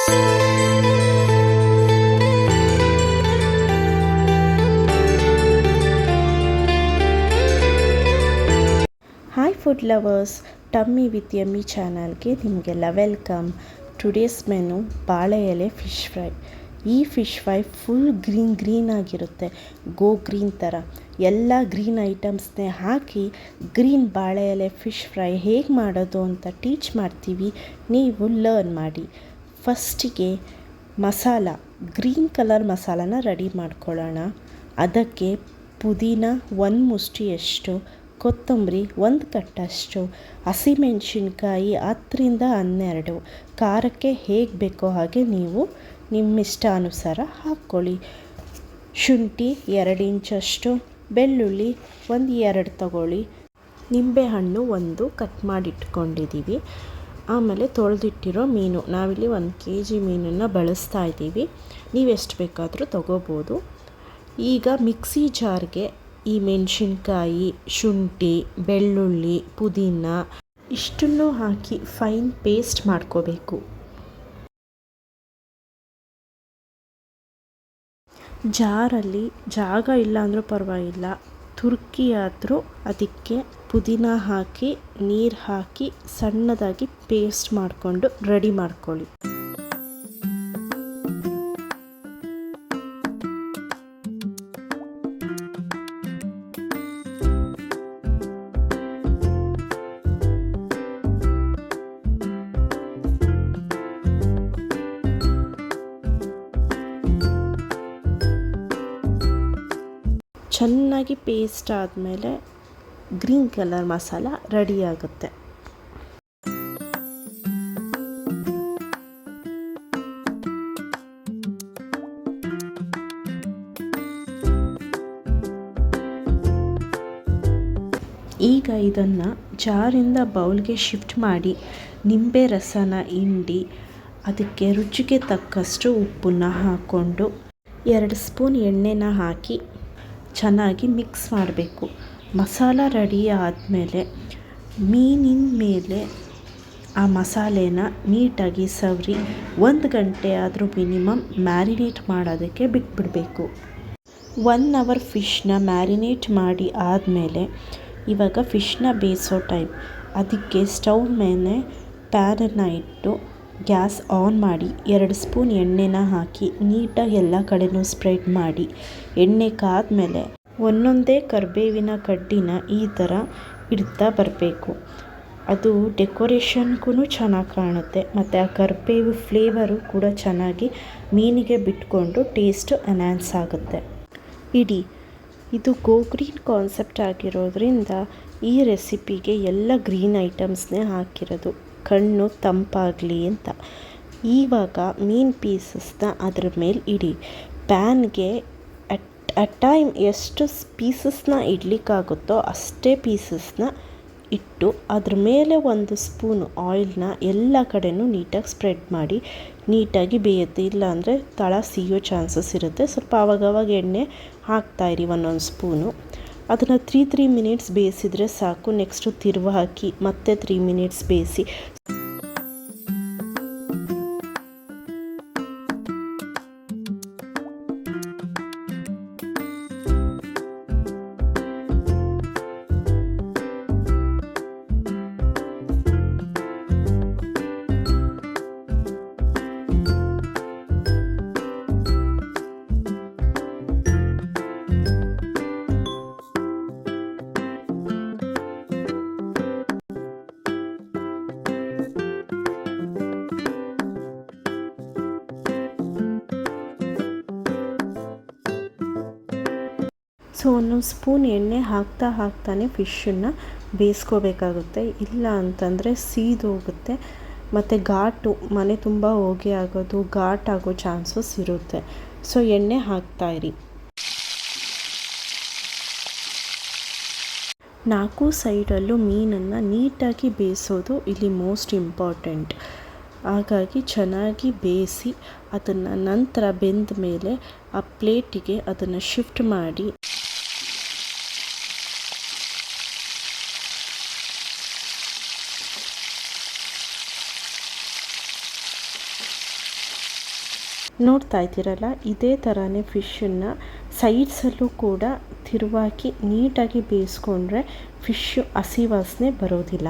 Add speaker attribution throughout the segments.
Speaker 1: Hi food lovers, tummy with yummy ಚಾನಲ್ಗೆ ನಿಮಗೆಲ್ಲ welcome. Today's menu ಬಾಳೆ ಎಲೆ ಫಿಶ್ ಫ್ರೈ. ಈ ಫಿಶ್ ಫ್ರೈ ಫುಲ್ ಗ್ರೀನ್ ಆಗಿರುತ್ತೆ, ಗೋ ಗ್ರೀನ್ ಥರ. ಎಲ್ಲ ಗ್ರೀನ್ ಐಟಮ್ಸ್ನೇ ಹಾಕಿ ಗ್ರೀನ್ ಬಾಳೆ ಎಲೆ ಫಿಶ್ ಫ್ರೈ ಹೇಗೆ ಮಾಡೋದು ಅಂತ ಟೀಚ್ ಮಾಡ್ತೀವಿ, ನೀವು ಲರ್ನ್ ಮಾಡಿ. ಫಸ್ಟಿಗೆ ಮಸಾಲ, ಗ್ರೀನ್ ಕಲರ್ ಮಸಾಲಾನ ರೆಡಿ ಮಾಡ್ಕೊಳ್ಳೋಣ. ಅದಕ್ಕೆ ಪುದೀನ 1 ಮುಷ್ಟಿಯಷ್ಟು, ಕೊತ್ತಂಬರಿ 1 ಕಟ್ಟಷ್ಟು, ಹಸಿಮೆಣಸಿನ್ಕಾಯಿ 10ರಿಂದ 12, ಖಾರಕ್ಕೆ ಹೇಗೆ ಬೇಕೋ ಹಾಗೆ ನೀವು ನಿಮ್ಮ ಇಷ್ಟಾನುಸಾರ ಹಾಕ್ಕೊಳ್ಳಿ. ಶುಂಠಿ 2 ಇಂಚಷ್ಟು, ಬೆಳ್ಳುಳ್ಳಿ 1-2 ತಗೊಳ್ಳಿ, ನಿಂಬೆಹಣ್ಣು 1 ಕಟ್ ಮಾಡಿ ಇಟ್ಕೊಂಡಿದ್ದೀವಿ. ಆಮೇಲೆ ತೊಳೆದಿಟ್ಟಿರೋ ಮೀನು, ನಾವಿಲ್ಲಿ 1 kg ಮೀನನ್ನು ಬಳಸ್ತಾ ಇದ್ದೀವಿ, ನೀವೆಷ್ಟು ಬೇಕಾದರೂ ತಗೋಬೋದು. ಈಗ ಮಿಕ್ಸಿ ಜಾರ್ಗೆ ಈ ಮೆಣಸಿನ್ಕಾಯಿ, ಶುಂಠಿ, ಬೆಳ್ಳುಳ್ಳಿ, ಪುದೀನ ಇಷ್ಟನ್ನು ಹಾಕಿ ಫೈನ್ ಪೇಸ್ಟ್ ಮಾಡ್ಕೋಬೇಕು. ಜಾರಲ್ಲಿ ಜಾಗ ಇಲ್ಲ ಅಂದರೂ ಪರವಾಗಿಲ್ಲ, ತುರ್ಕಿ ಆದರೂ ಅದಕ್ಕೆ ಪುದೀನ ಹಾಕಿ ನೀರು ಹಾಕಿ ಸಣ್ಣದಾಗಿ ಪೇಸ್ಟ್ ಮಾಡಿಕೊಂಡು ರೆಡಿ ಮಾಡ್ಕೊಳ್ಳಿ. ಚೆನ್ನಾಗಿ ಪೇಸ್ಟ್ ಆದಮೇಲೆ ಗ್ರೀನ್ ಕಲರ್ ಮಸಾಲ ರೆಡಿಯಾಗುತ್ತೆ. ಈಗ ಇದನ್ನು ಜಾರಿಂದ ಬೌಲ್ಗೆ ಶಿಫ್ಟ್ ಮಾಡಿ ನಿಂಬೆ ರಸನ ಹಿಂಡಿ ಅದಕ್ಕೆ ರುಚಿಗೆ ತಕ್ಕಷ್ಟು ಉಪ್ಪನ್ನು ಹಾಕ್ಕೊಂಡು 2 ಸ್ಪೂನ್ ಎಣ್ಣೆನ ಹಾಕಿ ಚೆನ್ನಾಗಿ ಮಿಕ್ಸ್ ಮಾಡಬೇಕು. ಮಸಾಲ ರೆಡಿ ಆದಮೇಲೆ ಮೀನಿನ ಮೇಲೆ ಆ ಮಸಾಲೆನ ನೀಟಾಗಿ ಸವರಿ 1 ಗಂಟೆ ಆದರೂ ಮಿನಿಮಮ್ ಮ್ಯಾರಿನೇಟ್ ಮಾಡೋದಕ್ಕೆ ಬಿಟ್ಬಿಡಬೇಕು. 1 ಅವರ್ ಫಿಶ್ನ ಮ್ಯಾರಿನೇಟ್ ಮಾಡಿ ಆದಮೇಲೆ ಇವಾಗ ಫಿಶ್ನ ಬೇಯಿಸೋ ಟೈಮ್. ಅದಕ್ಕೆ ಸ್ಟವ್ ಮೇಲೆ ಪ್ಯಾನನ್ನು ಇಟ್ಟು ಗ್ಯಾಸ್ ಆನ್ ಮಾಡಿ 2 ಸ್ಪೂನ್ ಎಣ್ಣೆನ ಹಾಕಿ ನೀಟಾಗಿ ಎಲ್ಲ ಕಡೆನೂ ಸ್ಪ್ರೆಡ್ ಮಾಡಿ, ಎಣ್ಣೆ ಕಾದ್ಮೇಲೆ ಒಂದೊಂದೇ ಕರಿಬೇವಿನ ಕಡ್ಡಿನ ಈ ಥರ ಇಡ್ತಾ ಬರಬೇಕು. ಅದು ಡೆಕೋರೇಷನ್ಗೂ ಚೆನ್ನಾಗಿ ಕಾಣುತ್ತೆ ಮತ್ತು ಆ ಕರಿಬೇವು ಫ್ಲೇವರು ಕೂಡ ಚೆನ್ನಾಗಿ ಮೀನಿಗೆ ಬಿಟ್ಕೊಂಡು ಟೇಸ್ಟ್ ಎನ್ಹಾನ್ಸ್ ಆಗುತ್ತೆ. ಇದು ಗೋ ಗ್ರೀನ್ ಕಾನ್ಸೆಪ್ಟ್ ಆಗಿರೋದ್ರಿಂದ ಈ ರೆಸಿಪಿಗೆ ಎಲ್ಲ ಗ್ರೀನ್ ಐಟಮ್ಸ್ನೇ ಹಾಕಿರೋದು, ಕಣ್ಣು ತಂಪಾಗಲಿ ಅಂತ. ಇವಾಗ ಮೀನು ಪೀಸಸ್ನ ಅದ್ರ ಮೇಲೆ ಇಡಿ. ಪ್ಯಾನ್ಗೆ ಅಟ್ ಟೈಮ್ ಎಷ್ಟು ಪೀಸಸ್ನ ಇಡ್ಲಿಕ್ಕಾಗುತ್ತೋ ಅಷ್ಟೇ ಪೀಸಸ್ನ ಇಟ್ಟು ಅದ್ರ ಮೇಲೆ 1 ಸ್ಪೂನ್ ಆಯಿಲ್ನ ಎಲ್ಲ ಕಡೆನೂ ನೀಟಾಗಿ ಸ್ಪ್ರೆಡ್ ಮಾಡಿ ನೀಟಾಗಿ ಬೇಯುತ್ತೆ. ಇಲ್ಲಾಂದರೆ ತಳ ಸಿಗೋ ಚಾನ್ಸಸ್ ಇರುತ್ತೆ. ಸ್ವಲ್ಪ ಆವಾಗವಾಗ ಎಣ್ಣೆ ಹಾಕ್ತಾಯಿರಿ 1 ಸ್ಪೂನು. ಅದನ್ನು 3 ಮಿನಿಟ್ಸ್ ಬೇಯಿಸಿದರೆ ಸಾಕು. ನೆಕ್ಸ್ಟು ತಿರುವು ಹಾಕಿ ಮತ್ತೆ 3 ಮಿನಿಟ್ಸ್ ಬೇಯಿಸಿ. ಸೊ 1 ಸ್ಪೂನ್ ಎಣ್ಣೆ ಹಾಕ್ತಾನೆ ಫಿಶನ್ನು ಬೇಯಿಸ್ಕೋಬೇಕಾಗುತ್ತೆ. ಇಲ್ಲ ಅಂತಂದರೆ ಸೀದೋಗುತ್ತೆ ಮತ್ತು ಘಾಟು ಮನೆ ತುಂಬ ಹೊಗೆ ಆಗೋದು, ಘಾಟ್ ಆಗೋ ಚಾನ್ಸಸ್ ಇರುತ್ತೆ. ಸೊ ಎಣ್ಣೆ ಹಾಕ್ತಾಯಿರಿ. 4 ಸೈಡಲ್ಲೂ ಮೀನನ್ನು ನೀಟಾಗಿ ಬೇಯಿಸೋದು ಇಲ್ಲಿ ಮೋಸ್ಟ್ ಇಂಪಾರ್ಟೆಂಟ್. ಹಾಗಾಗಿ ಚೆನ್ನಾಗಿ ಬೇಯಿಸಿ ಅದನ್ನು ನಂತರ ಬೆಂದ ಮೇಲೆ ಆ ಪ್ಲೇಟಿಗೆ ಅದನ್ನು ಶಿಫ್ಟ್ ಮಾಡಿ ನೋಡ್ತಾ ಇದ್ದೀರಲ್ಲ, ಇದೇ ಥರನೇ ಫಿಶನ್ನು ಸೈಡ್ಸಲ್ಲೂ ಕೂಡ ತಿರುವಾಗಿ ನೀಟಾಗಿ ಬೇಯಿಸ್ಕೊಂಡ್ರೆ ಫಿಶ್ಶು ಹಸಿ ವಾಸನೆ ಬರೋದಿಲ್ಲ.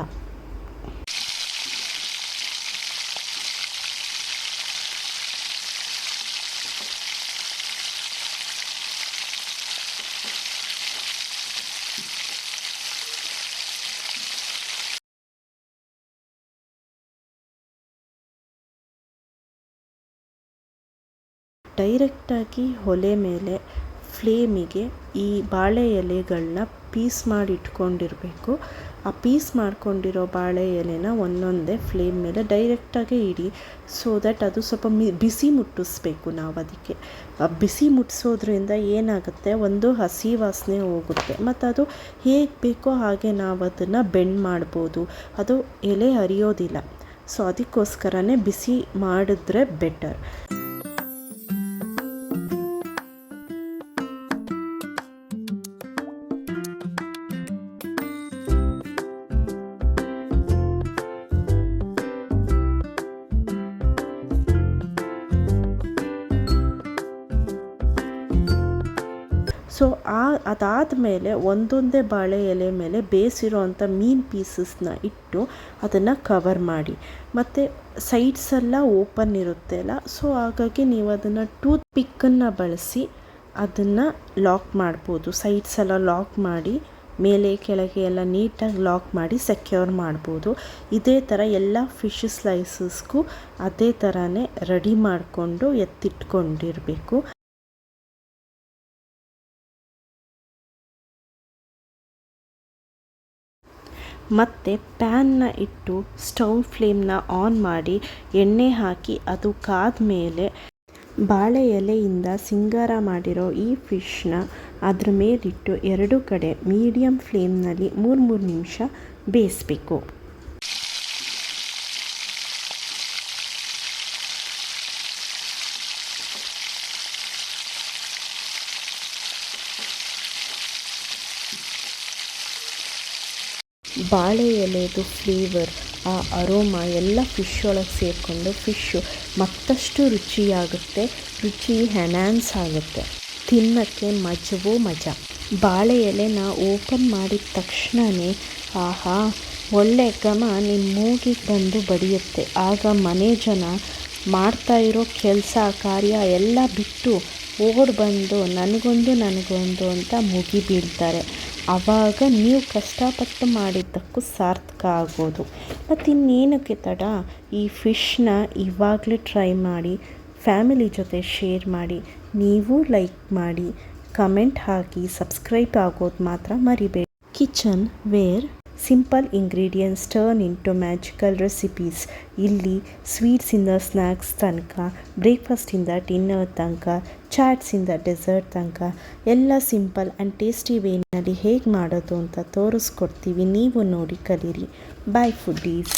Speaker 1: ಡೈರೆಕ್ಟಾಗಿ ಒಲೆ ಮೇಲೆ ಫ್ಲೇಮಿಗೆ ಈ ಬಾಳೆ ಎಲೆಗಳನ್ನ ಪೀಸ್ ಮಾಡಿ ಇಟ್ಕೊಂಡಿರಬೇಕು. ಆ ಪೀಸ್ ಮಾಡ್ಕೊಂಡಿರೋ ಬಾಳೆ ಎಲೆನ ಒಂದೊಂದೇ ಫ್ಲೇಮ್ ಮೇಲೆ ಡೈರೆಕ್ಟಾಗಿ ಇಡಿ. ಸೊ ದಟ್ ಅದು ಸ್ವಲ್ಪ ಬಿಸಿ ಮುಟ್ಟಿಸ್ಬೇಕು ನಾವು ಅದಕ್ಕೆ. ಬಿಸಿ ಮುಟ್ಟಿಸೋದ್ರಿಂದ ಏನಾಗುತ್ತೆ, ಒಂದು ಹಸಿ ವಾಸನೆ ಹೋಗುತ್ತೆ ಮತ್ತು ಅದು ಹೇಗೆ ಬೇಕೋ ಹಾಗೆ ನಾವು ಅದನ್ನು ಬೆಂಡ್ ಮಾಡ್ಬೋದು, ಅದು ಎಲೆ ಹರಿಯೋದಿಲ್ಲ. ಸೊ ಅದಕ್ಕೋಸ್ಕರನೇ ಬಿಸಿ ಮಾಡಿದ್ರೆ ಬೆಟರ್. ಸೊ ಅದಾದಮೇಲೆ ಒಂದೊಂದೇ ಬಾಳೆ ಎಲೆ ಮೇಲೆ ಬೇಯಿಸಿರೋ ಅಂಥ ಮೀನು ಪೀಸಸ್ನ ಇಟ್ಟು ಅದನ್ನು ಕವರ್ ಮಾಡಿ. ಮತ್ತು ಸೈಡ್ಸೆಲ್ಲ ಓಪನ್ ಇರುತ್ತೆ ಅಲ್ಲ, ಸೊ ಹಾಗಾಗಿ ನೀವು ಅದನ್ನು ಟೂತ್ ಪಿಕ್ಕನ್ನು ಬಳಸಿ ಅದನ್ನು ಲಾಕ್ ಮಾಡ್ಬೋದು. ಸೈಡ್ಸೆಲ್ಲ ಲಾಕ್ ಮಾಡಿ ಮೇಲೆ ಕೆಳಗೆ ಎಲ್ಲ ನೀಟಾಗಿ ಲಾಕ್ ಮಾಡಿ ಸೆಕ್ಯೂರ್ ಮಾಡ್ಬೋದು. ಇದೇ ಥರ ಎಲ್ಲ ಫಿಶ್ ಸ್ಲೈಸಸ್ಗೂ ಅದೇ ಥರನೇ ರೆಡಿ ಮಾಡಿಕೊಂಡು ಎತ್ತಿಟ್ಕೊಂಡಿರಬೇಕು. ಮತ್ತು ಪ್ಯಾನ್ನ ಇಟ್ಟು ಸ್ಟವ್ ಫ್ಲೇಮ್ನ ಆನ್ ಮಾಡಿ ಎಣ್ಣೆ ಹಾಕಿ ಅದು ಕಾದ ಮೇಲೆ ಬಾಳೆ ಎಲೆಯಿಂದ ಸಿಂಗಾರ ಮಾಡಿರೋ ಈ ಫಿಶ್ನ ಅದ್ರ ಮೇಲಿಟ್ಟು ಎರಡು ಕಡೆ ಮೀಡಿಯಮ್ ಫ್ಲೇಮ್ನಲ್ಲಿ 3 ನಿಮಿಷ ಬೇಯಿಸಬೇಕು. ಬಾಳೆ ಎಲೆದು ಫ್ಲೇವರ್, ಆ ಅರೋಮಾ ಎಲ್ಲ ಫಿಶ್ ಒಳಗೆ ಸೇರಿಕೊಂಡು ಫಿಶ್ಶು ಮತ್ತಷ್ಟು ರುಚಿಯಾಗುತ್ತೆ, ರುಚಿ ಎನ್ಹ್ಯಾನ್ಸ್ ಆಗುತ್ತೆ, ತಿನ್ನೋಕ್ಕೆ ಮಜವೋ ಮಜಾ. ಬಾಳೆ ಎಲೆನ ಓಪನ್ ಮಾಡಿದ ತಕ್ಷಣವೇ ಆಹಾ ಒಳ್ಳೆ ಘಮ ನಿಮ್ಮ ಮೂಗಿಗೆ ಬಂದು ಬಡಿಯುತ್ತೆ. ಆಗ ಮನೆ ಜನ ಮಾಡ್ತಾಯಿರೋ ಕೆಲಸ ಕಾರ್ಯ ಎಲ್ಲ ಬಿಟ್ಟು ಓಡಿ ಬಂದು ನನಗೊಂದು ಅಂತ ಮುಗಿ ಬೀಳ್ತಾರೆ. ಆವಾಗ ನೀವು ಕಷ್ಟಪಟ್ಟು ಮಾಡಿದ್ದಕ್ಕೂ ಸಾರ್ಥಕ ಆಗೋದು. ಮತ್ತು ಇನ್ನೇನಕ್ಕೆ ತಡ, ಈ ಫಿಶ್ನ ಇವಾಗಲೇ ಟ್ರೈ ಮಾಡಿ, ಫ್ಯಾಮಿಲಿ ಜೊತೆ ಶೇರ್ ಮಾಡಿ, ನೀವು ಲೈಕ್ ಮಾಡಿ, ಕಮೆಂಟ್ ಹಾಕಿ, ಸಬ್ಸ್ಕ್ರೈಬ್ ಆಗೋದು ಮಾತ್ರ ಮರಿಬೇಡಿ. Kitchen where simple ingredients turn into magical recipes. ಇಲ್ಲಿ ಸ್ವೀಟ್ಸಿಂದ ಸ್ನ್ಯಾಕ್ಸ್ ತನಕ, ಬ್ರೇಕ್ಫಾಸ್ಟಿಂದ ಡಿನ್ನರ್ ತನಕ, ಚಾಟ್ಸಿಂದ ಡೆಸರ್ಟ್ ತನಕ ಎಲ್ಲ ಸಿಂಪಲ್ ಆ್ಯಂಡ್ ಟೇಸ್ಟಿ ವೇನಲ್ಲಿ ಹೇಗೆ ಮಾಡೋದು ಅಂತ ತೋರಿಸ್ಕೊಡ್ತೀವಿ. ನೀವು ನೋಡಿ ಕಲೀರಿ. ಬಾಯ್ ಫುಡ್ಡೀಸ್.